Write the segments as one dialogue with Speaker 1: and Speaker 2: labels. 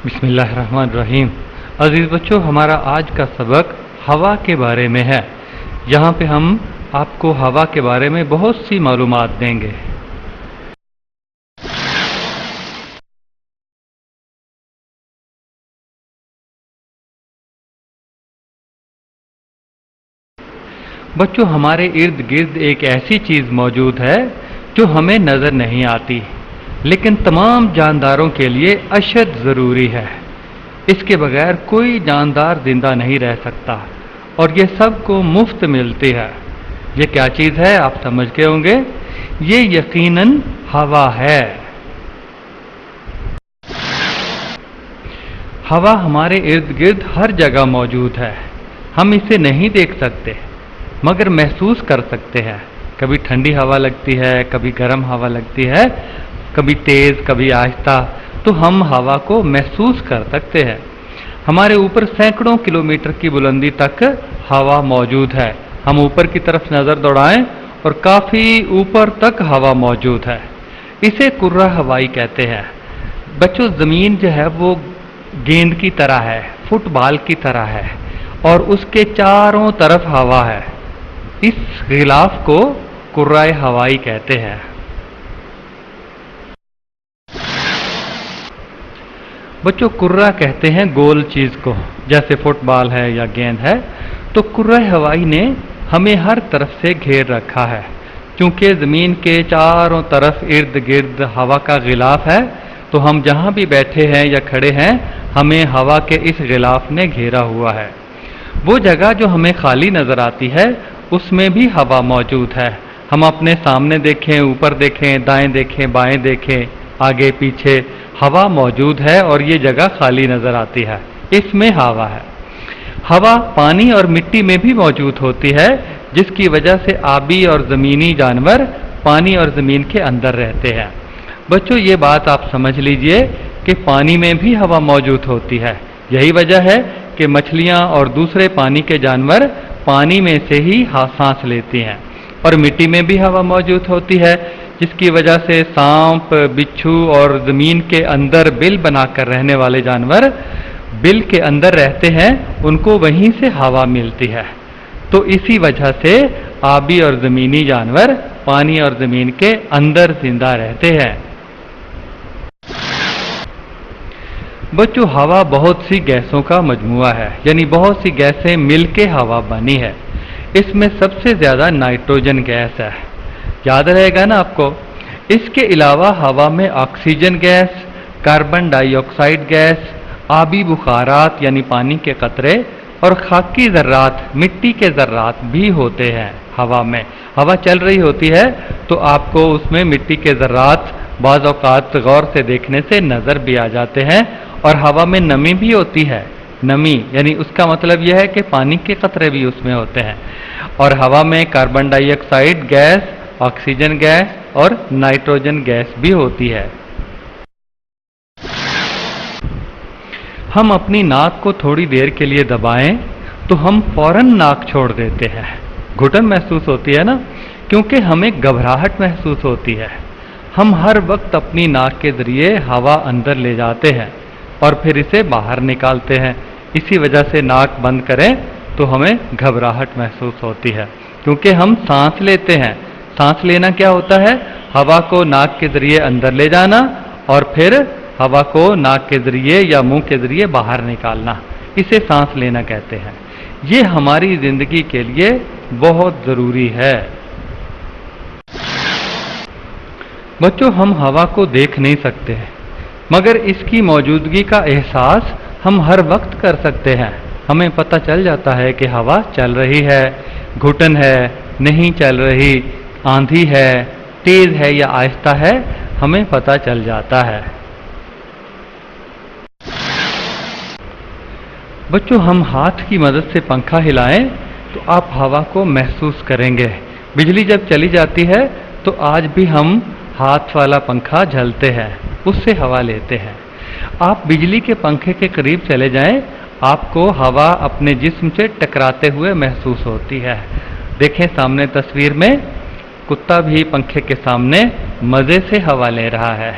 Speaker 1: बिस्मिल्लाहिर्रहमानिर्रहीम। अजीज़ बच्चों, हमारा आज का सबक हवा के बारे में है। यहाँ पे हम आपको हवा के बारे में बहुत सी मालूमात देंगे। बच्चों, हमारे इर्द गिर्द एक ऐसी चीज़ मौजूद है जो हमें नज़र नहीं आती, लेकिन तमाम जानदारों के लिए अशद ज़रूरी है। इसके बगैर कोई जानदार जिंदा नहीं रह सकता और ये सबको मुफ्त मिलती है। ये क्या चीज़ है आप समझ के होंगे। ये यकीनन हवा है। हवा हमारे इर्द गिर्द हर जगह मौजूद है। हम इसे नहीं देख सकते मगर महसूस कर सकते हैं। कभी ठंडी हवा लगती है, कभी गर्म हवा लगती है, कभी तेज़ कभी आहिस्ता, तो हम हवा को महसूस कर सकते हैं। हमारे ऊपर सैकड़ों किलोमीटर की बुलंदी तक हवा मौजूद है। हम ऊपर की तरफ नज़र दौड़ाएं और काफ़ी ऊपर तक हवा मौजूद है। इसे कुर्रा हवाई कहते हैं। बच्चों, ज़मीन जो है वो गेंद की तरह है, फुटबॉल की तरह है और उसके चारों तरफ हवा है। इस गिलाफ को कुर्राए हवाई कहते हैं। बच्चों, कुर्रा कहते हैं गोल चीज़ को, जैसे फुटबॉल है या गेंद है। तो कुर्रा हवाई ने हमें हर तरफ से घेर रखा है। क्योंकि ज़मीन के चारों तरफ इर्द गिर्द हवा का गिलाफ है, तो हम जहाँ भी बैठे हैं या खड़े हैं, हमें हवा के इस गिलाफ ने घेरा हुआ है। वो जगह जो हमें खाली नज़र आती है, उसमें भी हवा मौजूद है। हम अपने सामने देखें, ऊपर देखें, दाएं देखें, बाएं देखें, आगे पीछे, हवा मौजूद है और ये जगह खाली नज़र आती है। इसमें हवा है। हवा पानी और मिट्टी में भी मौजूद होती है, जिसकी वजह से आबी और ज़मीनी जानवर पानी और ज़मीन के अंदर रहते हैं। बच्चों, ये बात आप समझ लीजिए कि पानी में भी हवा मौजूद होती है। यही वजह है कि मछलियाँ और दूसरे पानी के जानवर पानी में से ही सांस लेती हैं। और मिट्टी में भी हवा मौजूद होती है, जिसकी वजह से सांप, बिच्छू और ज़मीन के अंदर बिल बनाकर रहने वाले जानवर बिल के अंदर रहते हैं, उनको वहीं से हवा मिलती है। तो इसी वजह से आबी और ज़मीनी जानवर पानी और ज़मीन के अंदर जिंदा रहते हैं। बच्चों, हवा बहुत सी गैसों का मजमुआ है, यानी बहुत सी गैसें मिलके हवा बनी है। इसमें सबसे ज़्यादा नाइट्रोजन गैस है, याद रहेगा ना आपको। इसके अलावा हवा में oxygen gas, carbon dioxide gas, आबी बुखारात यानी पानी के कतरे और खाकी ज़र्रात, मिट्टी के ज़र्रात भी होते हैं हवा में। हवा चल रही होती है तो आपको उसमें मिट्टी के ज़र्रात बाज़ औक़ात गौर से देखने से नज़र भी आ जाते हैं। और हवा में नमी भी होती है। नमी यानी उसका मतलब यह है कि पानी के कतरे भी उसमें होते हैं। और हवा में carbon dioxide gas, oxygen gas और नाइट्रोजन गैस भी होती है। हम अपनी नाक को थोड़ी देर के लिए दबाएं तो हम फौरन नाक छोड़ देते हैं। घुटन महसूस होती है ना, क्योंकि हमें घबराहट महसूस होती है। हम हर वक्त अपनी नाक के ज़रिए हवा अंदर ले जाते हैं और फिर इसे बाहर निकालते हैं। इसी वजह से नाक बंद करें तो हमें घबराहट महसूस होती है, क्योंकि हम सांस लेते हैं। सांस लेना क्या होता है? हवा को नाक के ज़रिए अंदर ले जाना और फिर हवा को नाक के ज़रिए या मुंह के ज़रिए बाहर निकालना, इसे सांस लेना कहते हैं। ये हमारी ज़िंदगी के लिए बहुत ज़रूरी है। बच्चों, हम हवा को देख नहीं सकते हैं, मगर इसकी मौजूदगी का एहसास हम हर वक्त कर सकते हैं। हमें पता चल जाता है कि हवा चल रही है, घुटन है, नहीं चल रही, आंधी है, तेज़ है या आहिस्ता है, हमें पता चल जाता है। बच्चों, हम हाथ की मदद से पंखा हिलाएं तो आप हवा को महसूस करेंगे। बिजली जब चली जाती है तो आज भी हम हाथ वाला पंखा झलते हैं, उससे हवा लेते हैं। आप बिजली के पंखे के करीब चले जाएं, आपको हवा अपने जिस्म से टकराते हुए महसूस होती है। देखें सामने तस्वीर में, कुत्ता भी पंखे के सामने मज़े से हवा ले रहा है।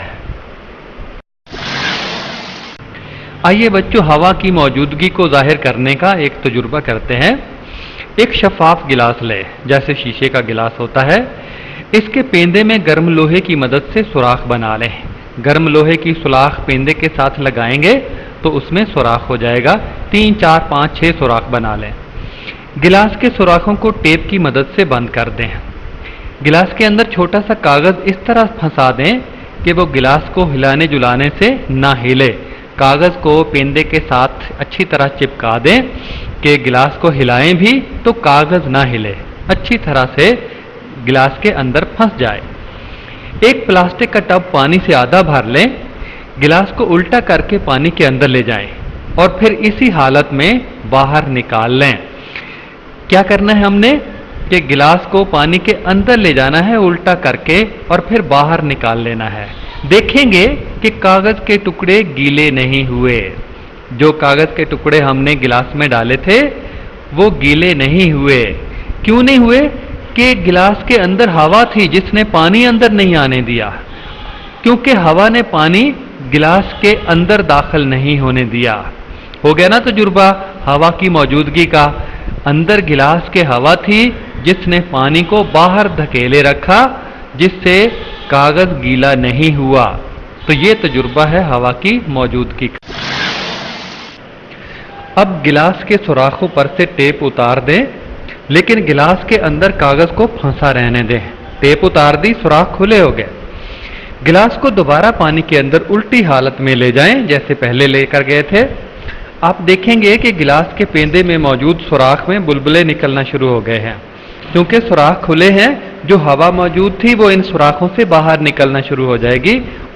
Speaker 1: آئیے بچوں ہوا کی موجودگی کو ظاہر کرنے کا ایک تجربہ کرتے ہیں۔ ایک شفاف گلاس لے، جیسے شیشے کا گلاس ہوتا ہے، اس کے پیندے میں گرم لوہے کی مدد سے سوراخ بنا لیں۔ گرم لوہے کی سوراخ پیندے کے ساتھ لگائیں گے تو اس میں سوراخ ہو جائے گا۔ 3 4 5 6 سوراخ بنا لیں۔ گلاس کے سوراخوں کو ٹیپ کی مدد سے بند کر دیں۔ گلاس کے اندر چھوٹا سا کاغذ اس طرح پھنسا دیں کہ وہ گلاس کو ہلانے جلانے سے نہ ہلے۔ کاغذ کو پیندے کے ساتھ اچھی طرح چپکا دیں کہ گلاس کو ہلائیں بھی تو کاغذ نہ ہلے، اچھی طرح سے گلاس کے اندر پھنس جائے۔ ایک پلاسٹک کا ٹب پانی سے آدھا بھر لیں، گلاس کو الٹا کر کے پانی کے اندر لے جائیں اور پھر اسی حالت میں باہر نکال لیں۔ کیا کرنا ہے ہم نے کہ گلاس کو پانی کے اندر لے جانا ہے الٹا کر کے اور پھر باہر نکال لینا ہے۔ دیکھیں گے کہ کاغذ کے ٹکڑے گیلے نہیں ہوئے۔ جو کاغذ کے ٹکڑے ہم نے گلاس میں ڈالے تھے وہ گیلے نہیں ہوئے۔ کیوں نہیں ہوئے؟ کہ گلاس کے اندر ہوا تھی جس نے پانی اندر نہیں آنے دیا، کیونکہ ہوا نے پانی گلاس کے اندر داخل نہیں ہونے دیا۔ ہو گیا نا تجربہ ہوا کی موجودگی کا؟ اندر گلاس کے ہوا تھی جس نے پانی کو باہر دھکیلے رکھا، جس سے کاغذ گیلا نہیں ہوا۔ تو یہ تجربہ ہے ہوا کی موجودگی کا۔ اب گلاس کے سوراخوں پر سے ٹیپ اتار دیں، لیکن گلاس کے اندر کاغذ کو پھنسا رہنے دیں۔ ٹیپ اتار دی، سوراخ کھلے ہو گئے۔ گلاس کو دوبارہ پانی کے اندر الٹی حالت میں لے جائیں جیسے پہلے لے کر گئے تھے۔ آپ دیکھیں گے کہ گلاس کے پیندے میں موجود سوراخ میں بلبلے نکلنا شروع ہو گئے ہیں۔ کیونکہ سوراخ کھلے ہیں، جو ہوا موجود تھی وہ ان سوراخوں سے باہر نکلنا شروع ہو جائے گی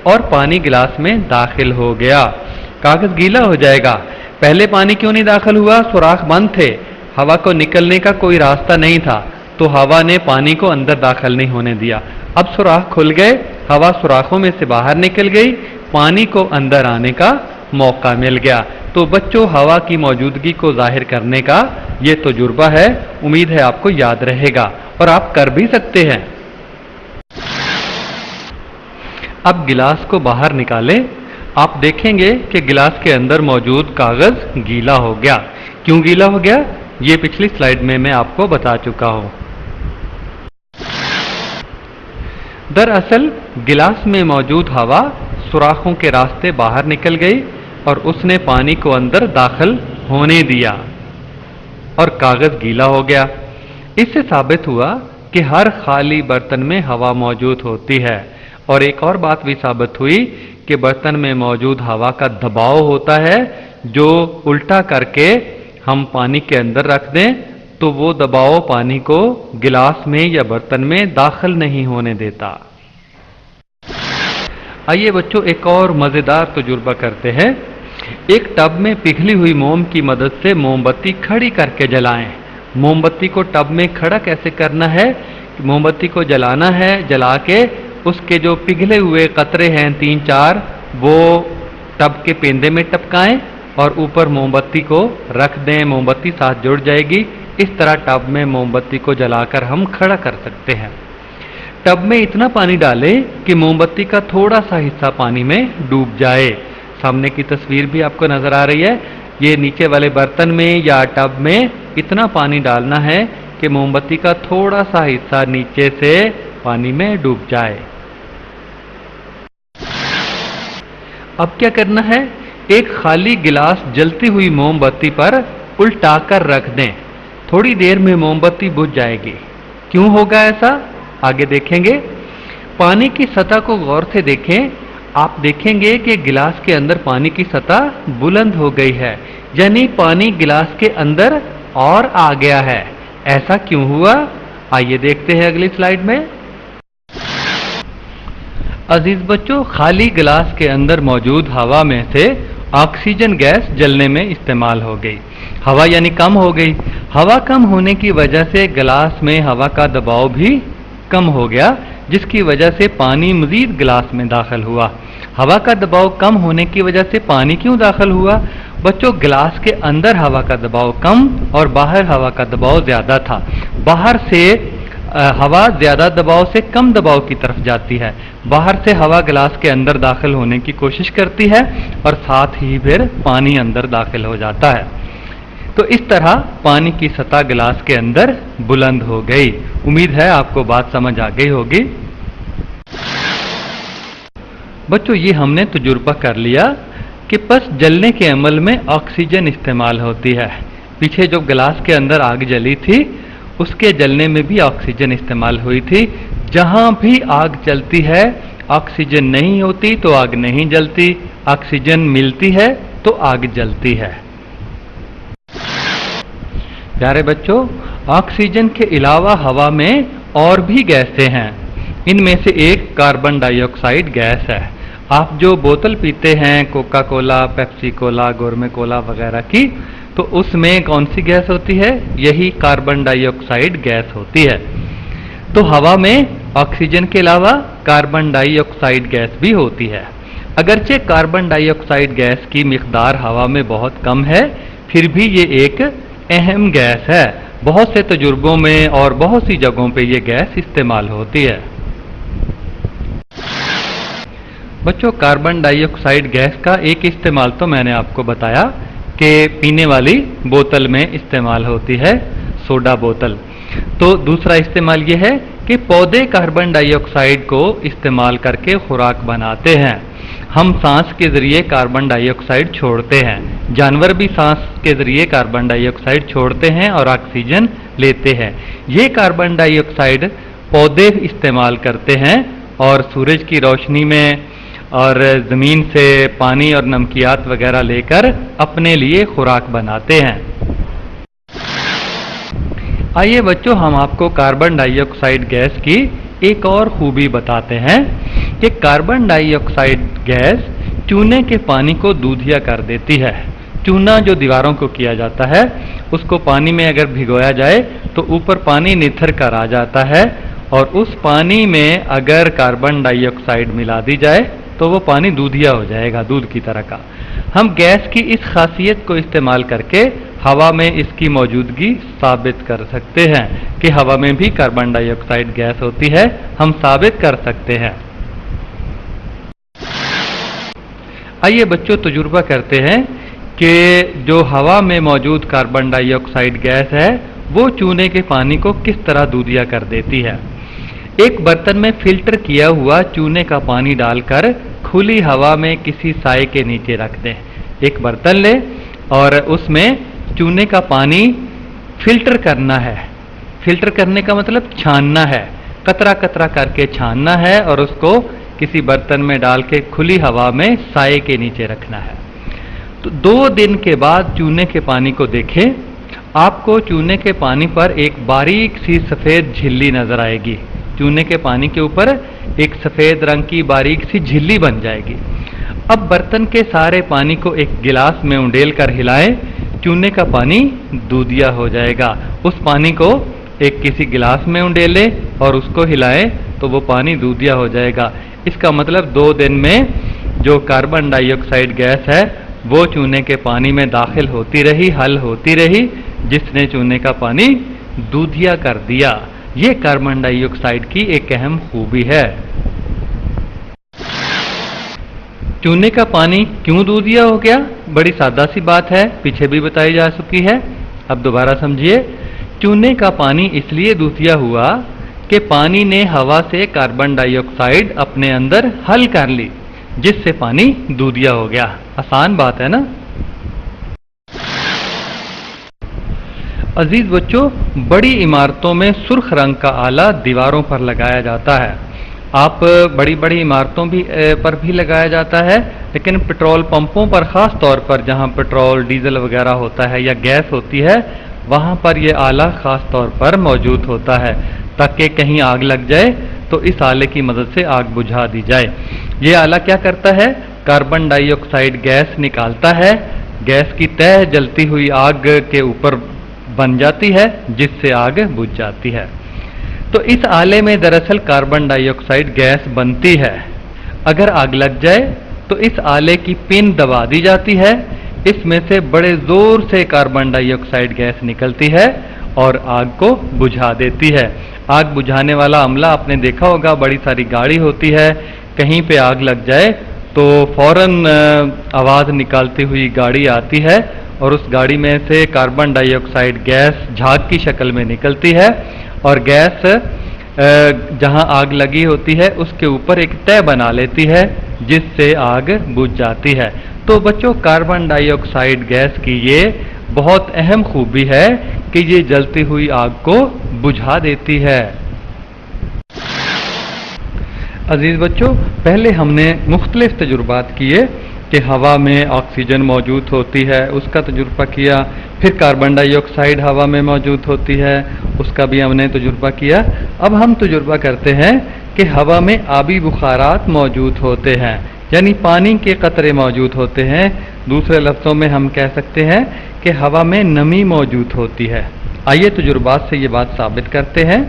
Speaker 1: اور پانی گلاس میں داخل ہو گیا۔ کاغذ گیلا ہو جائے گا۔ پہلے پانی کیوں نہیں داخل ہوا؟ سوراخ بند تھے، ہوا کو نکلنے کا کوئی راستہ نہیں تھا، تو ہوا نے پانی کو اندر داخل نہیں ہونے دیا۔ اب سوراخ کھل گئے، ہوا سوراخوں میں سے باہر نکل گئی، پانی کو اندر آنے کا موقع مل گیا۔ تو بچوں ہوا کی موجودگی کو ظاہر کرنے کا یہ تجربہ ہے، امید ہے آپ کو یاد رہے گا اور آپ کر بھی سکتے ہیں۔ اب گلاس کو باہر نکالیں، آپ دیکھیں گے کہ گلاس کے اندر موجود کاغذ گیلا ہو گیا۔ کیوں گیلا ہو گیا؟ یہ پچھلی سلائیڈ میں آپ کو بتا چکا ہوں۔ دراصل گلاس میں موجود ہوا سوراخوں کے راستے باہر نکل گئی اور اس نے پانی کو اندر داخل ہونے دیا اور کاغذ گیلا ہو گیا۔ اس سے ثابت ہوا کہ ہر خالی برتن میں ہوا موجود ہوتی ہے، اور ایک اور بات بھی ثابت ہوئی کہ برتن میں موجود ہوا کا دباؤ ہوتا ہے، جو الٹا کر کے ہم پانی کے اندر رکھ دیں تو وہ دباؤ پانی کو گلاس میں یا برتن میں داخل نہیں ہونے دیتا۔ آئیے بچوں ایک اور مزیدار تجربہ کرتے ہیں۔ ایک ٹب میں پگھلی ہوئی موم کی مدد سے موم بتی کھڑی کر کے جلائیں۔ موم بتی کو ٹب میں کھڑا کیسے کرنا ہے؟ موم بتی کو جلانا ہے، جلا کے اس کے جو پگھلے ہوئے قطرے ہیں 3 4 وہ ٹب کے پیندے میں ٹپکائیں اور اوپر موم بتی کو رکھ دیں، موم بتی ساتھ جڑ جائے گی۔ اس طرح ٹب میں موم بتی کو جلا کر ہم کھڑا کر سکتے ہیں۔ ٹب میں اتنا پانی ڈالیں کہ موم بتی کا تھوڑا سا حصہ پانی میں ڈوب جائے۔ سامنے کی تصویر بھی آپ کو نظر آ رہی ہے۔ یہ نیچے والے برتن میں یا ٹب میں اتنا پانی ڈالنا ہے کہ موم بتی کا تھوڑا سا حصہ نیچے سے پانی میں ڈوب جائے۔ اب کیا کرنا ہے؟ ایک خالی گلاس جلتی ہوئی موم بتی پر الٹا کر رکھ دیں، تھوڑی دیر میں موم بتی بجھ جائے گی۔ کیوں ہوگا ایسا؟ آگے دیکھیں گے۔ پانی کی سطح کو غور سے دیکھیں، آپ دیکھیں گے کہ گلاس کے اندر پانی کی سطح بلند ہو گئی ہے، یعنی پانی گلاس کے اندر اور آ گیا ہے۔ ایسا کیوں ہوا؟ آئیے دیکھتے ہیں اگلی سلائیڈ میں۔ عزیز بچوں، خالی گلاس کے اندر موجود ہوا میں سے آکسیجن گیس جلنے میں استعمال ہو گئی۔ ہوا یعنی کم ہو گئی۔ ہوا کم ہونے کی وجہ سے گلاس میں ہوا کا دباؤ بھی کم ہو گیا، جس کی وجہ سے پانی مزید گلاس میں داخل ہوا۔ ہوا کا دباؤ کم ہونے کی وجہ سے پانی کیوں داخل ہوا؟ بچوں گلاس کے اندر ہوا کا دباؤ کم اور باہر ہوا کا دباؤ زیادہ تھا۔ باہر سے हवा ज़्यादा दबाव से कम दबाव की तरफ जाती है, बाहर से हवा गिलास के अंदर दाखिल होने की कोशिश करती है और साथ ही फिर पानी अंदर दाखिल हो जाता है। तो इस तरह पानी की सतह गिलास के अंदर बुलंद हो गई। उम्मीद है आपको बात समझ आ गई होगी। बच्चों, ये हमने तजुर्बा कर लिया कि बस जलने के अमल में ऑक्सीजन इस्तेमाल होती है। पीछे जो गिलास के अंदर आग जली थी उसके जलने में भी ऑक्सीजन इस्तेमाल हुई थी। जहां भी आग जलती है ऑक्सीजन नहीं होती तो आग नहीं जलती, ऑक्सीजन मिलती है तो आग जलती है। प्यारे बच्चों, ऑक्सीजन के अलावा हवा में और भी गैसें हैं। इनमें से एक कार्बन डाइऑक्साइड गैस है। आप जो बोतल पीते हैं Coca Cola, Pepsi Cola, गोरमे Cola वगैरह की, तो उसमें कौन सी गैस होती है? यही कार्बन डाइऑक्साइड गैस होती है। तो हवा में ऑक्सीजन के अलावा कार्बन डाइऑक्साइड गैस भी होती है। अगरचे कार्बन डाइऑक्साइड गैस की मिकदार हवा में बहुत कम है, फिर भी ये एक अहम गैस है। बहुत से तजुर्बों में और बहुत सी जगहों पे ये गैस इस्तेमाल होती है। बच्चों, कार्बन डाइऑक्साइड गैस का एक इस्तेमाल तो मैंने आपको बताया कि पीने वाली बोतल में इस्तेमाल होती है, सोडा बोतल। तो दूसरा इस्तेमाल यह है कि पौधे कार्बन डाइऑक्साइड को इस्तेमाल करके खुराक बनाते हैं। हम सांस के जरिए कार्बन डाइऑक्साइड छोड़ते हैं, जानवर भी सांस के जरिए कार्बन डाइऑक्साइड छोड़ते हैं और ऑक्सीजन लेते हैं। ये कार्बन डाइऑक्साइड पौधे इस्तेमाल करते हैं और सूरज की रोशनी में और ज़मीन से पानी और नमकियात वगैरह लेकर अपने लिए खुराक बनाते हैं। आइए बच्चों, हम आपको कार्बन डाइऑक्साइड गैस की एक और खूबी बताते हैं कि कार्बन डाइऑक्साइड गैस चूने के पानी को दूधिया कर देती है। चूना जो दीवारों को किया जाता है उसको पानी में अगर भिगोया जाए तो ऊपर पानी निथर कर आ जाता है, और उस पानी में अगर कार्बन डाइऑक्साइड मिला दी जाए तो वो पानी दूधिया हो जाएगा, दूध की तरह का। हम गैस की इस खासियत को इस्तेमाल करके हवा में इसकी मौजूदगी साबित कर सकते हैं कि हवा में भी कार्बन डाइऑक्साइड गैस होती है, हम साबित कर सकते हैं। आइए बच्चों, तजुर्बा करते हैं कि जो हवा में मौजूद कार्बन डाइऑक्साइड गैस है वो चूने के पानी को किस तरह दूधिया कर देती है। एक बर्तन में फिल्टर किया हुआ चूने का पानी डालकर खुली हवा में किसी साए के नीचे रख दें। एक बर्तन ले और उसमें चूने का पानी फिल्टर करना है। फिल्टर करने का मतलब छानना है, कतरा कतरा करके छानना है और उसको किसी बर्तन में डाल के खुली हवा में साए के नीचे रखना है। तो 2 दिन के बाद चूने के पानी को देखें, आपको चूने के पानी पर एक बारीक सी सफ़ेद झिल्ली नजर आएगी। चूने के पानी के ऊपर एक सफ़ेद रंग की बारीक सी झिल्ली बन जाएगी। अब बर्तन के सारे पानी को एक गिलास में उंडेल कर हिलाएं, चूने का पानी दूधिया हो जाएगा। उस पानी को एक किसी गिलास में उंडेलें और उसको हिलाएं तो वो पानी दूधिया हो जाएगा। इसका मतलब 2 दिन में जो कार्बन डाइऑक्साइड गैस है वो चूने के पानी में दाखिल होती रही, हल होती रही, जिसने चूने का पानी दूधिया कर दिया। ये कार्बन डाइऑक्साइड की एक अहम खूबी है। चूने का पानी क्यों दूधिया हो गया? बड़ी सादा सी बात है, पीछे भी बताई जा चुकी है, अब दोबारा समझिए। चूने का पानी इसलिए दूधिया हुआ कि पानी ने हवा से कार्बन डाइऑक्साइड अपने अंदर हल कर ली, जिससे पानी दूधिया हो गया। आसान बात है ना। अजीज बच्चों, बड़ी इमारतों में सुर्ख रंग का आला दीवारों पर लगाया जाता है। आप बड़ी बड़ी इमारतों पर भी लगाया जाता है, लेकिन पेट्रोल पंपों पर ख़ास तौर पर जहां पेट्रोल डीजल वगैरह होता है या गैस होती है, वहां पर यह आला ख़ास तौर पर मौजूद होता है ताकि कहीं आग लग जाए तो इस आले की मदद से आग बुझा दी जाए। ये आला क्या करता है? कार्बन डाइऑक्साइड गैस निकालता है। गैस की तह जलती हुई आग के ऊपर बन जाती है, जिससे आग बुझ जाती है। तो इस आले में दरअसल कार्बन डाइऑक्साइड गैस बनती है। अगर आग लग जाए तो इस आले की पिन दबा दी जाती है, इसमें से बड़े जोर से कार्बन डाइऑक्साइड गैस निकलती है और आग को बुझा देती है। आग बुझाने वाला अमला आपने देखा होगा, बड़ी सारी गाड़ी होती है, कहीं पे आग लग जाए तो फौरन आवाज़ निकालती हुई गाड़ी आती है और उस गाड़ी में से कार्बन डाइऑक्साइड गैस झाग की शक्ल में निकलती है और गैस जहां आग लगी होती है उसके ऊपर एक तह बना लेती है जिससे आग बुझ जाती है। तो बच्चों, कार्बन डाइऑक्साइड गैस की ये बहुत अहम खूबी है कि ये जलती हुई आग को बुझा देती है। अजीज बच्चों, पहले हमने मुख्तलिफ तजुर्बात किए कि हवा में ऑक्सीजन मौजूद होती है, उसका तजुर्बा किया, फिर कार्बन डाइऑक्साइड हवा में मौजूद होती है, उसका भी हमने तजुर्बा किया। अब हम तजुर्बा करते हैं कि हवा में आबी बुखारात मौजूद होते हैं, यानी पानी के कतरे मौजूद होते हैं। दूसरे लफ्ज़ों में हम कह सकते हैं कि हवा में नमी मौजूद होती है। आइए तजुर्बात से ये बात साबित करते हैं।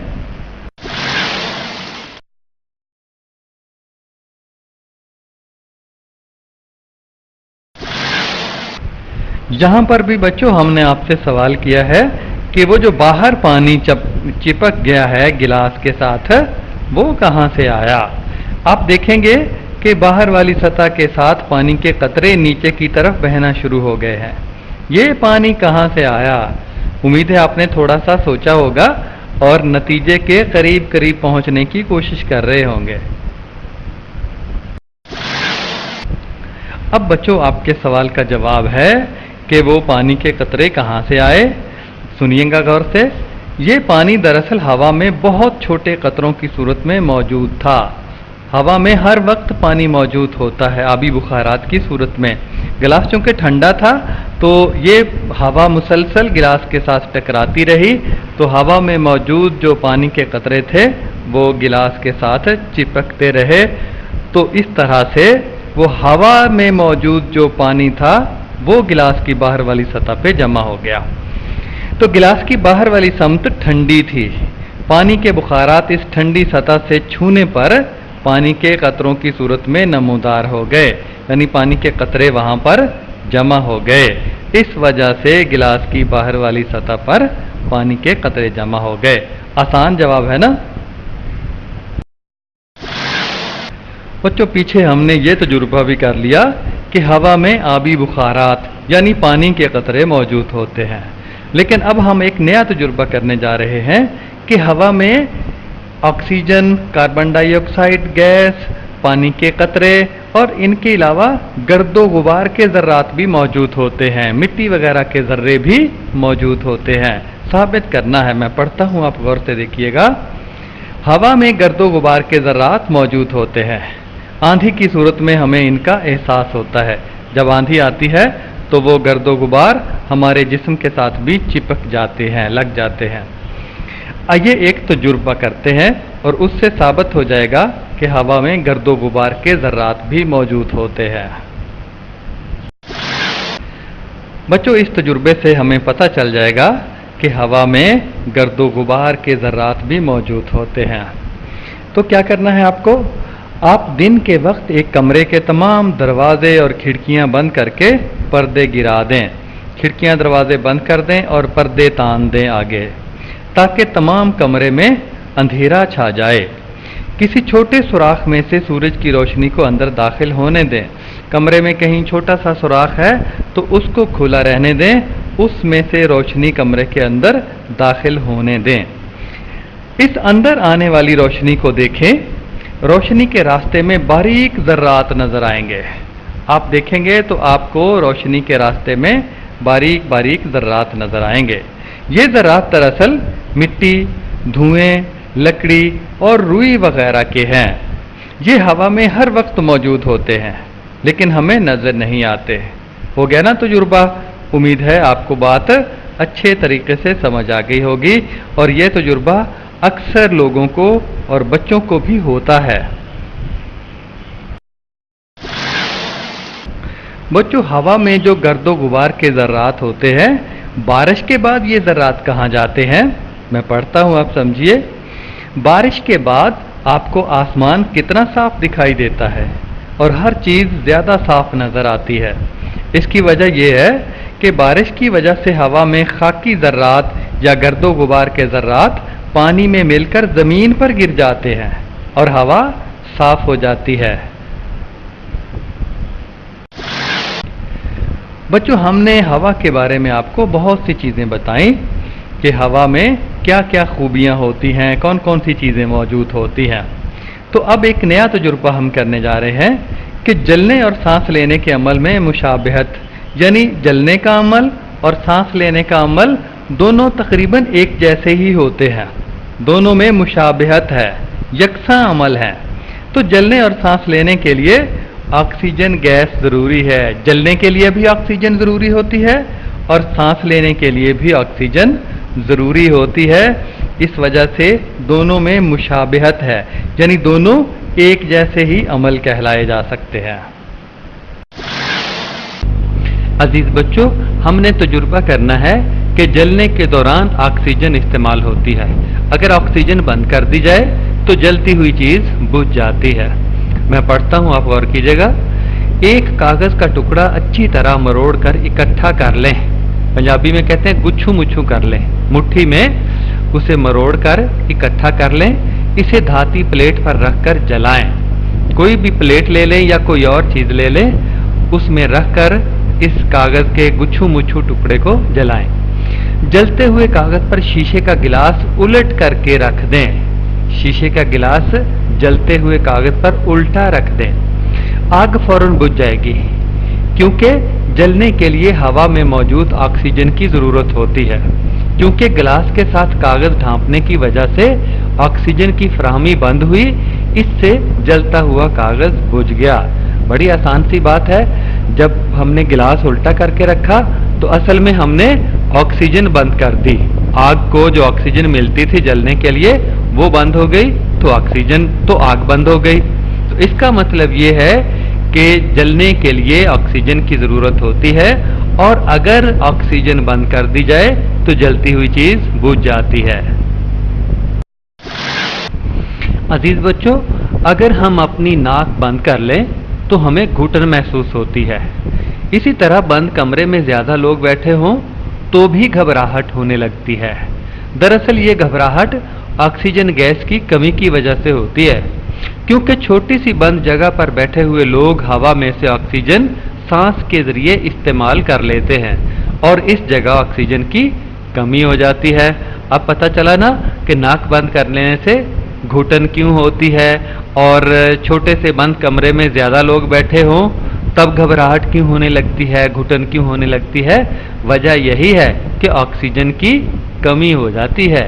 Speaker 1: यहां पर भी बच्चों हमने आपसे सवाल किया है कि वो जो बाहर पानी चिपक गया है गिलास के साथ, वो कहां से आया। आप देखेंगे कि बाहर वाली सतह के साथ पानी के कतरे नीचे की तरफ बहना शुरू हो गए हैं। ये पानी कहां से आया? उम्मीद है आपने थोड़ा सा सोचा होगा और नतीजे के करीब करीब पहुंचने की कोशिश कर रहे होंगे। अब बच्चों, आपके सवाल का जवाब है कि वो पानी के कतरे कहां से आए। सुनिएगा गौर से। ये पानी दरअसल हवा में बहुत छोटे कतरों की सूरत में मौजूद था। हवा में हर वक्त पानी मौजूद होता है आबी बुखारात की सूरत में। गिलास चूंकि ठंडा था तो ये हवा मुसलसल गिलास के साथ टकराती रही, तो हवा में मौजूद जो पानी के कतरे थे वो गिलास के साथ चिपकते रहे। तो इस तरह से वो हवा में मौजूद जो पानी था वो गिलास की बाहर वाली सतह पे जमा हो गया। तो गिलास की बाहर वाली समत ठंडी थी। पानी के बुखारात इस ठंडी सतह से छूने पर पानी के कतरों की सूरत में नमूदार हो गए, यानी पानी के कतरे वहां पर जमा हो गए। इस वजह से गिलास की बाहर वाली सतह पर पानी के कतरे जमा हो गए। आसान जवाब है ना बच्चों। पीछे हमने ये तजुर्बा भी कर लिया कि हवा में आबी बुखारात यानी पानी के कतरे मौजूद होते हैं, लेकिन अब हम एक नया तजुर्बा करने जा रहे हैं कि हवा में ऑक्सीजन, कार्बन डाइऑक्साइड गैस, पानी के कतरे और इनके अलावा गर्दो गुबार के ज़र्रात भी मौजूद होते हैं, मिट्टी वगैरह के ज़र्रे भी मौजूद होते हैं। साबित करना है, मैं पढ़ता हूँ, आप गौर से देखिएगा। हवा में गर्दो गुबार के ज़र्रात मौजूद होते हैं। आंधी की सूरत में हमें इनका एहसास होता है। जब आंधी आती है तो वो गर्दो गुबार हमारे जिस्म के साथ भी चिपक जाते हैं, लग जाते हैं। आइए एक तजुर्बा करते हैं और उससे साबित हो जाएगा कि हवा में गर्दो गुबार के ज़र्रात भी मौजूद होते हैं। बच्चों, इस तजुर्बे से हमें पता चल जाएगा कि हवा में गर्दो गुबार के ज़र्रात भी मौजूद होते हैं। तो क्या करना है आपको? आप दिन के वक्त एक कमरे के तमाम दरवाजे और खिड़कियां बंद करके पर्दे गिरा दें। खिड़कियां दरवाजे बंद कर दें और पर्दे तान दें आगे, ताकि तमाम कमरे में अंधेरा छा जाए। किसी छोटे सुराख में से सूरज की रोशनी को अंदर दाखिल होने दें। कमरे में कहीं छोटा सा सुराख है तो उसको खुला रहने दें, उसमें से रोशनी कमरे के अंदर दाखिल होने दें। इस अंदर आने वाली रोशनी को देखें। रोशनी के रास्ते में बारीक ज़र्रात नजर आएंगे। आप देखेंगे तो आपको रोशनी के रास्ते में बारीक बारीक ज़र्रात नजर आएंगे। ये ज़र्रात दरअसल मिट्टी, धुएं, लकड़ी और रुई वगैरह के हैं। ये हवा में हर वक्त मौजूद होते हैं लेकिन हमें नजर नहीं आते। हो गया ना तजुर्बा? उम्मीद है आपको बात अच्छे तरीके से समझ आ गई होगी और ये तजुर्बा अक्सर लोगों को और बच्चों को भी होता है। बच्चों, हवा में जो गर्दो गुबार के ज़र्रात होते हैं, बारिश के बाद ये ज़र्रात कहाँ जाते हैं? मैं पढ़ता हूँ, आप समझिए। बारिश के बाद आपको आसमान कितना साफ दिखाई देता है और हर चीज़ ज़्यादा साफ नज़र आती है। इसकी वजह यह है कि बारिश की वजह से हवा में खाकी ज़र्रात या गर्दो गुबार के ज़र्रात पानी में मिलकर जमीन पर गिर जाते हैं और हवा साफ हो जाती है। बच्चों, हमने हवा के बारे में आपको बहुत सी चीज़ें बताई कि हवा में क्या क्या खूबियाँ होती हैं, कौन कौन सी चीज़ें मौजूद होती हैं। तो अब एक नया तजुर्बा हम करने जा रहे हैं कि जलने और सांस लेने के अमल में मुशाबहत, यानी जलने का अमल और सांस लेने का अमल दोनों तकरीबन एक जैसे ही होते हैं, दोनों में मुशाबहत है, यकसा अमल है। तो जलने और सांस लेने के लिए ऑक्सीजन गैस ज़रूरी है, जलने के लिए भी ऑक्सीजन ज़रूरी होती है और सांस लेने के लिए भी ऑक्सीजन ज़रूरी होती है। इस वजह से दोनों में मुशाबहत है, यानी दोनों एक जैसे ही अमल कहलाए जा सकते हैं। अजीज बच्चों, हमने तजुर्बा करना है कि जलने के दौरान ऑक्सीजन इस्तेमाल होती है। अगर ऑक्सीजन बंद कर दी जाए तो जलती हुई चीज़ बुझ जाती है। मैं पढ़ता हूँ, आप गौर कीजिएगा। एक कागज़ का टुकड़ा अच्छी तरह मरोड़ कर इकट्ठा कर लें। पंजाबी में कहते हैं गुच्छू मुच्छू कर लें, मुट्ठी में उसे मरोड़ कर इकट्ठा कर लें। इसे धाती प्लेट पर रखकर जलाएं। कोई भी प्लेट ले लें या कोई और चीज़ ले लें, उसमें रखकर इस कागज़ के गुच्छू मुच्छू टुकड़े को जलाएं। जलते हुए कागज़ पर शीशे का गिलास उलट करके रख दें। शीशे का गिलास जलते हुए कागज़ पर उल्टा रख दें। आग फौरन बुझ जाएगी, क्योंकि जलने के लिए हवा में मौजूद ऑक्सीजन की ज़रूरत होती है। क्योंकि गिलास के साथ कागज़ ढांपने की वजह से ऑक्सीजन की फराहमी बंद हुई, इससे जलता हुआ कागज़ बुझ गया। बड़ी आसान सी बात है। जब हमने गिलास उल्टा करके रखा तो असल में हमने ऑक्सीजन बंद कर दी। आग को जो ऑक्सीजन मिलती थी जलने के लिए वो बंद हो गई, तो आग बंद हो गई। तो इसका मतलब ये है कि जलने के लिए ऑक्सीजन की ज़रूरत होती है, और अगर ऑक्सीजन बंद कर दी जाए तो जलती हुई चीज़ बुझ जाती है। अजीज बच्चों, अगर हम अपनी नाक बंद कर लें तो हमें घुटन महसूस होती है। इसी तरह बंद कमरे में ज़्यादा लोग बैठे हों तो भी घबराहट होने लगती है। दरअसल ये घबराहट ऑक्सीजन गैस की कमी की वजह से होती है, क्योंकि छोटी सी बंद जगह पर बैठे हुए लोग हवा में से ऑक्सीजन सांस के जरिए इस्तेमाल कर लेते हैं और इस जगह ऑक्सीजन की कमी हो जाती है। अब पता चला ना कि नाक बंद कर लेने से घुटन क्यों होती है, और छोटे से बंद कमरे में ज़्यादा लोग बैठे हों तब घबराहट क्यों होने लगती है, घुटन क्यों होने लगती है। वजह यही है कि ऑक्सीजन की कमी हो जाती है।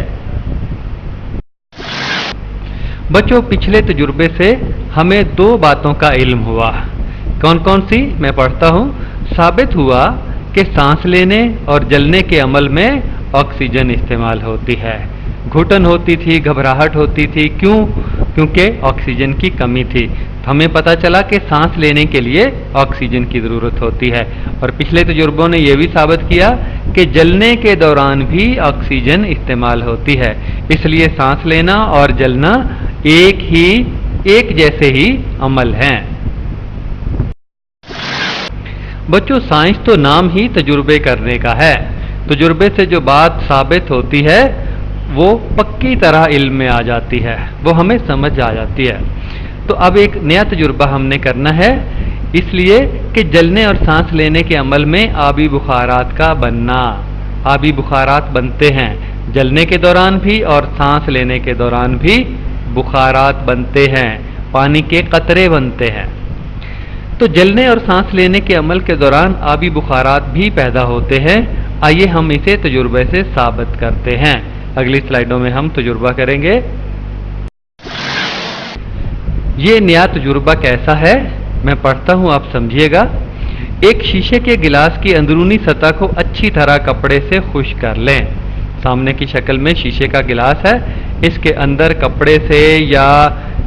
Speaker 1: बच्चों, पिछले तजुर्बे से हमें दो बातों का इल्म हुआ। कौन कौन सी, मैं पढ़ता हूँ। साबित हुआ कि सांस लेने और जलने के अमल में ऑक्सीजन इस्तेमाल होती है। घुटन होती थी, घबराहट होती थी, क्यों? क्योंकि ऑक्सीजन की कमी थी। हमें पता चला कि सांस लेने के लिए ऑक्सीजन की ज़रूरत होती है, और पिछले तजुर्बों ने यह भी साबित किया कि जलने के दौरान भी ऑक्सीजन इस्तेमाल होती है। इसलिए सांस लेना और जलना एक जैसे ही अमल हैं। बच्चों, साइंस तो नाम ही तजुर्बे करने का है। तजुर्बे से जो बात साबित होती है वो पक्की तरह इल्म में आ जाती है, वो हमें समझ आ जाती है। तो अब एक नया तजुर्बा हमने करना है, इसलिए कि जलने और सांस लेने के अमल में आबी बुखारात का बनना। आबी बुखारात बनते हैं जलने के दौरान भी और सांस लेने के दौरान भी बुखारात बनते हैं, पानी के कतरे बनते हैं। तो जलने और सांस लेने के अमल के दौरान आबी बुखारात भी पैदा होते हैं। आइए हम इसे तजुर्बे से साबित करते हैं। अगली स्लाइडों में हम तजुर्बा करेंगे। ये नया तजुर्बा कैसा है, मैं पढ़ता हूँ, आप समझिएगा। एक शीशे के गिलास की अंदरूनी सतह को अच्छी तरह कपड़े से खुश्क कर लें। सामने की शक्ल में शीशे का गिलास है, इसके अंदर कपड़े से या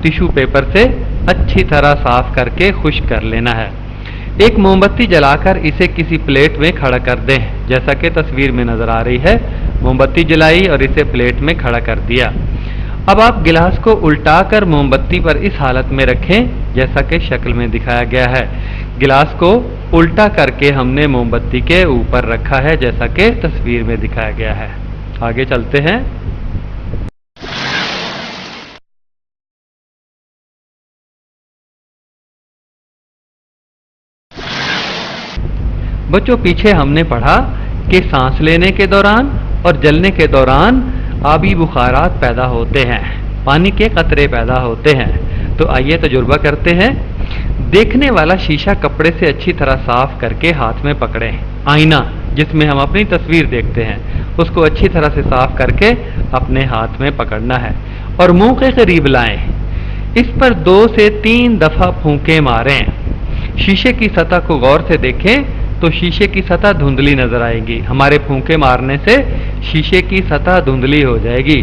Speaker 1: टिश्यू पेपर से अच्छी तरह साफ करके खुश्क कर लेना है। एक मोमबत्ती जलाकर इसे किसी प्लेट में खड़ा कर दें, जैसा कि तस्वीर में नजर आ रही है। मोमबत्ती जलाई और इसे प्लेट में खड़ा कर दिया। अब आप गिलास को उल्टाकर मोमबत्ती पर इस हालत में रखें जैसा कि शक्ल में दिखाया गया है। गिलास को उल्टा करके हमने मोमबत्ती के ऊपर रखा है जैसा कि तस्वीर में दिखाया गया है। आगे चलते हैं। बच्चों पीछे हमने पढ़ा कि सांस लेने के दौरान और जलने के दौरान आबी बुखारात पैदा होते हैं, पानी के कतरे पैदा होते हैं। तो आइए तजुर्बा करते हैं। देखने वाला शीशा कपड़े से अच्छी तरह साफ करके हाथ में पकड़ें। आईना जिसमें हम अपनी तस्वीर देखते हैं उसको अच्छी तरह से साफ करके अपने हाथ में पकड़ना है और मुंह के करीब लाएं। इस पर 2 से 3 दफा फूंके मारें। शीशे की सतह को गौर से देखें तो शीशे की सतह धुंधली नजर आएगी। हमारे फूंके मारने से शीशे की सतह धुंधली हो जाएगी।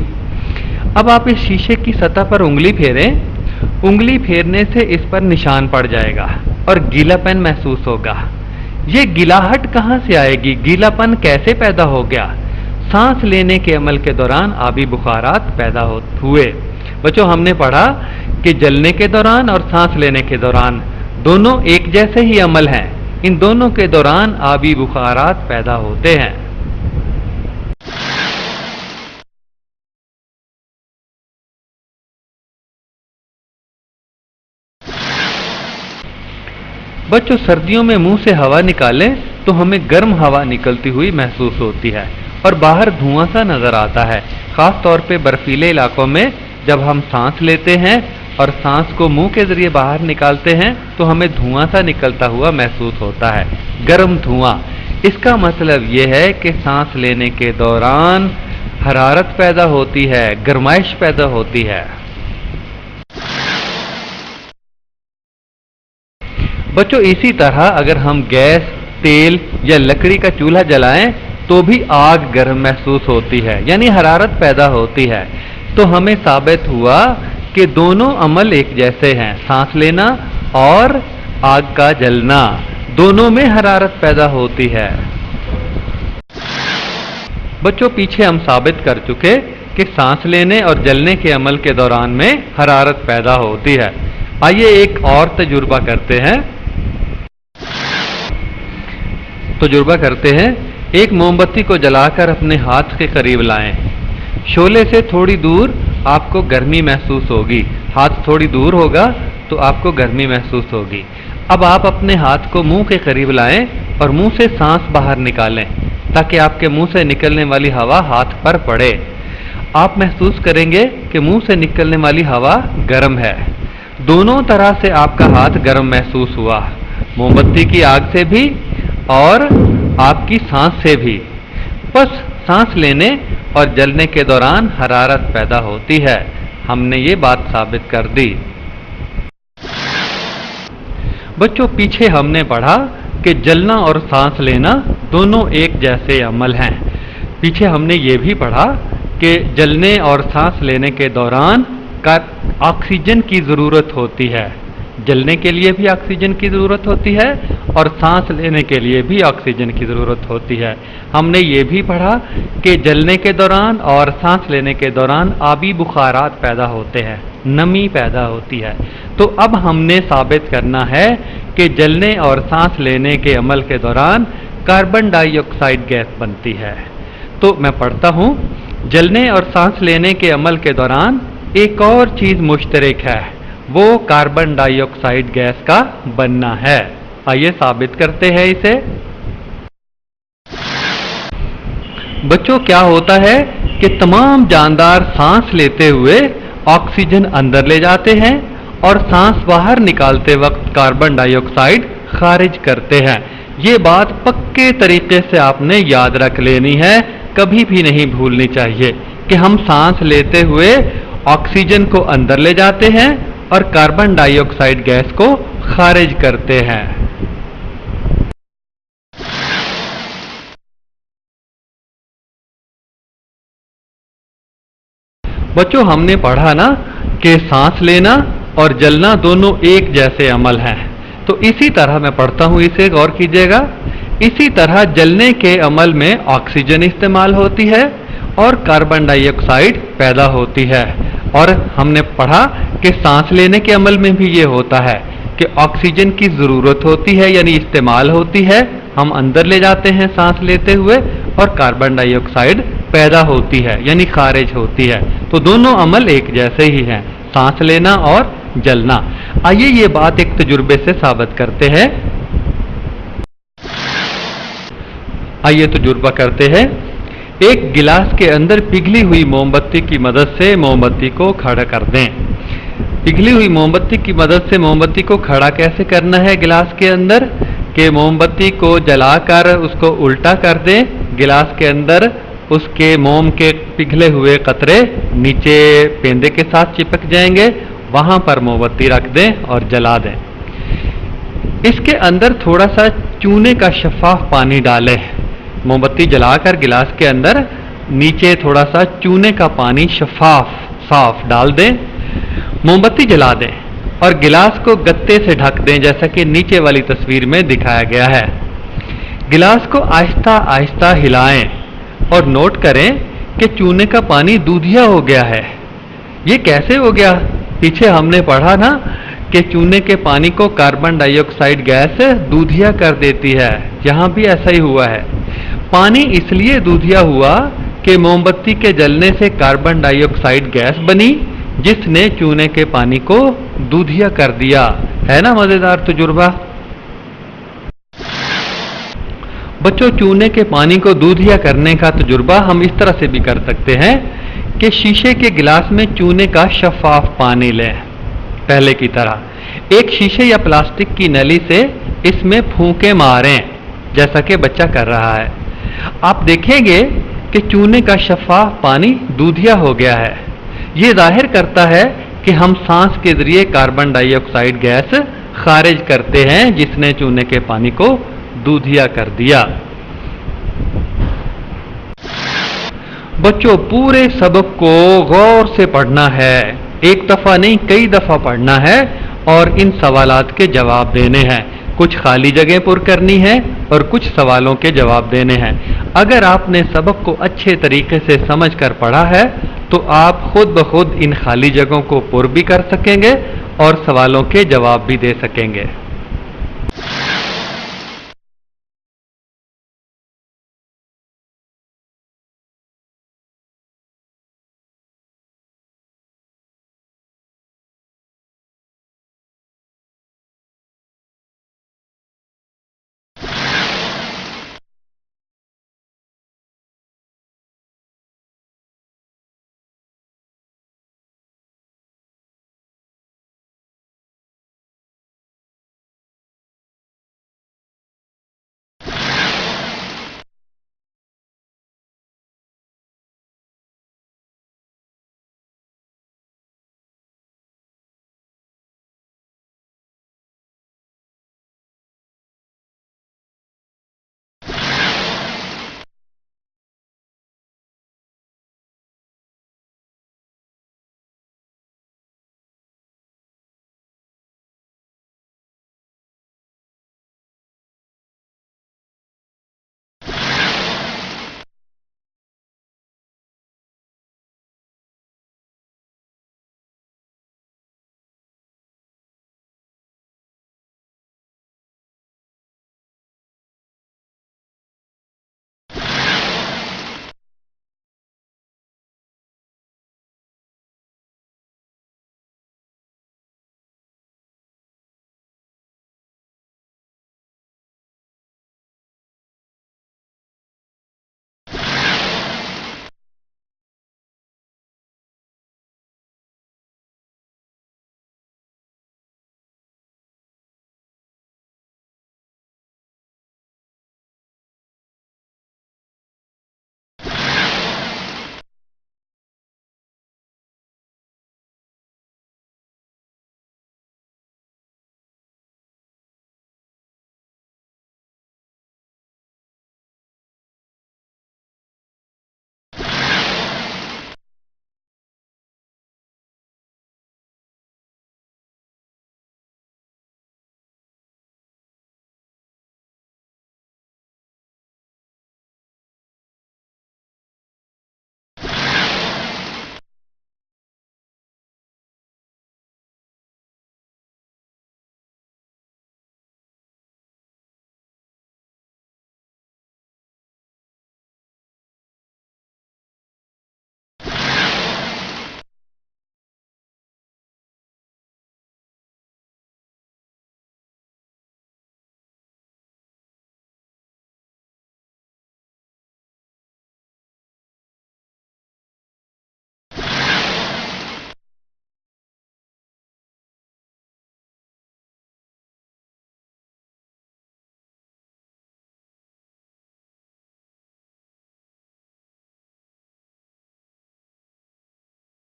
Speaker 1: अब आप इस शीशे की सतह पर उंगली फेरें। उंगली फेरने से इस पर निशान पड़ जाएगा और गीलापन महसूस होगा। ये गिलाहट कहाँ से आएगी, गीलापन कैसे पैदा हो गया? सांस लेने के अमल के दौरान आबी बुखारात पैदा हुए। बच्चों हमने पढ़ा कि जलने के दौरान और सांस लेने के दौरान दोनों एक जैसे ही अमल हैं। इन दोनों के दौरान आबी बुखारात पैदा होते हैं। बच्चों सर्दियों में मुंह से हवा निकालें तो हमें गर्म हवा निकलती हुई महसूस होती है और बाहर धुआं सा नजर आता है। खास तौर पे बर्फीले इलाकों में जब हम सांस लेते हैं और सांस को मुंह के जरिए बाहर निकालते हैं तो हमें धुआं सा निकलता हुआ महसूस होता है, गर्म धुआं। इसका मतलब यह है कि सांस लेने के दौरान हरारत पैदा होती है, गर्माइश पैदा होती है। बच्चों इसी तरह अगर हम गैस, तेल या लकड़ी का चूल्हा जलाएं तो भी आग गर्म महसूस होती है, यानी हरारत पैदा होती है। तो हमें साबित हुआ कि दोनों अमल एक जैसे हैं, सांस लेना और आग का जलना, दोनों में हरारत पैदा होती है। बच्चों पीछे हम साबित कर चुके कि सांस लेने और जलने के अमल के दौरान में हरारत पैदा होती है। आइए एक और तजुर्बा करते हैं। एक मोमबत्ती को जलाकर अपने हाथ के करीब लाएं। शोले से थोड़ी दूर आपको गर्मी महसूस होगी, हाथ थोड़ी दूर होगा तो आपको गर्मी महसूस होगी। अब आप अपने हाथ को मुंह के करीब लाएं और मुंह से सांस बाहर निकालें ताकि आपके मुंह से निकलने वाली हवा हाथ पर पड़े। आप महसूस करेंगे कि मुंह से निकलने वाली हवा गर्म है। दोनों तरह से आपका हाथ गर्म महसूस हुआ, मोमबत्ती की आग से भी और आपकी सांस से भी। बस सांस लेने और जलने के दौरान हरारत पैदा होती है। हमने ये बात साबित कर दी। बच्चों पीछे हमने पढ़ा कि जलना और सांस लेना दोनों एक जैसे अमल हैं। पीछे हमने ये भी पढ़ा कि जलने और सांस लेने के दौरान ऑक्सीजन की ज़रूरत होती है। जलने के लिए भी ऑक्सीजन की ज़रूरत होती है और सांस लेने के लिए भी ऑक्सीजन की ज़रूरत होती है। हमने ये भी पढ़ा कि जलने के दौरान और सांस लेने के दौरान आबी बुखारात पैदा होते हैं, नमी पैदा होती है। तो अब हमने साबित करना है कि जलने और सांस लेने के अमल के दौरान कार्बन डाइऑक्साइड गैस बनती है। तो मैं पढ़ता हूँ, जलने और सांस लेने के अमल के दौरान एक और चीज़ मुश्तरक है, वो कार्बन डाइऑक्साइड गैस का बनना है। आइए साबित करते हैं इसे। बच्चों क्या होता है कि तमाम जानदार सांस लेते हुए ऑक्सीजन अंदर ले जाते हैं और सांस बाहर निकालते वक्त कार्बन डाइऑक्साइड खारिज करते हैं। ये बात पक्के तरीके से आपने याद रख लेनी है, कभी भी नहीं भूलनी चाहिए कि हम सांस लेते हुए ऑक्सीजन को अंदर ले जाते हैं और कार्बन डाइऑक्साइड गैस को खारिज करते हैं। बच्चों हमने पढ़ा ना कि सांस लेना और जलना दोनों एक जैसे अमल हैं। तो इसी तरह मैं पढ़ता हूं, इसे गौर कीजिएगा। इसी तरह जलने के अमल में ऑक्सीजन इस्तेमाल होती है और कार्बन डाइऑक्साइड पैदा होती है। और हमने पढ़ा कि सांस लेने के अमल में भी ये होता है कि ऑक्सीजन की ज़रूरत होती है, यानी इस्तेमाल होती है, हम अंदर ले जाते हैं सांस लेते हुए, और कार्बन डाइऑक्साइड पैदा होती है यानी खारिज होती है। तो दोनों अमल एक जैसे ही हैं, सांस लेना और जलना। आइए ये बात एक तजुर्बे से साबित करते हैं। आइए तजुर्बा करते हैं। एक गिलास के अंदर पिघली हुई मोमबत्ती की मदद से मोमबत्ती को खड़ा कर दें। पिघली हुई मोमबत्ती की मदद से मोमबत्ती को खड़ा कैसे करना है गिलास के अंदर, कि मोमबत्ती को जलाकर उसको उल्टा कर दें, गिलास के अंदर उसके मोम के पिघले हुए कतरे नीचे पेंदे के साथ चिपक जाएंगे, वहां पर मोमबत्ती रख दें और जला दें। इसके अंदर थोड़ा सा चूने का शफाफ पानी डालें। मोमबत्ती जलाकर गिलास के अंदर नीचे थोड़ा सा चूने का पानी शफाफ साफ डाल दें, मोमबत्ती जला दें और गिलास को गत्ते से ढक दें, जैसा कि नीचे वाली तस्वीर में दिखाया गया है। गिलास को आहिस्ता आहिस्ता हिलाएं और नोट करें कि चूने का पानी दूधिया हो गया है। ये कैसे हो गया? पीछे हमने पढ़ा ना कि चूने के पानी को कार्बन डाइऑक्साइड गैस दूधिया कर देती है। यहाँ भी ऐसा ही हुआ है। पानी इसलिए दूधिया हुआ कि मोमबत्ती के जलने से कार्बन डाइऑक्साइड गैस बनी, जिसने चूने के पानी को दूधिया कर दिया। है ना मजेदार तजुर्बा? बच्चों, चूने के पानी को दूधिया करने का तजुर्बा हम इस तरह से भी कर सकते हैं कि शीशे के गिलास में चूने का शफाफ पानी लें। पहले की तरह एक शीशे या प्लास्टिक की नली से इसमें फूंके मारें, जैसा कि बच्चा कर रहा है। आप देखेंगे कि चूने का शफाफ पानी दूधिया हो गया है। ये जाहिर करता है कि हम सांस के जरिए कार्बन डाइऑक्साइड गैस खारिज करते हैं, जिसने चूने के पानी को दूधिया कर दिया। बच्चों, पूरे सबक को गौर से पढ़ना है, एक दफा नहीं कई दफा पढ़ना है और इन सवालात के जवाब देने हैं। कुछ खाली जगह पुर करनी है और कुछ सवालों के जवाब देने हैं। अगर आपने सबक को अच्छे तरीके से समझ कर पढ़ा है तो आप खुद ब खुद इन खाली जगहों को पुर भी कर सकेंगे और सवालों के जवाब भी दे सकेंगे।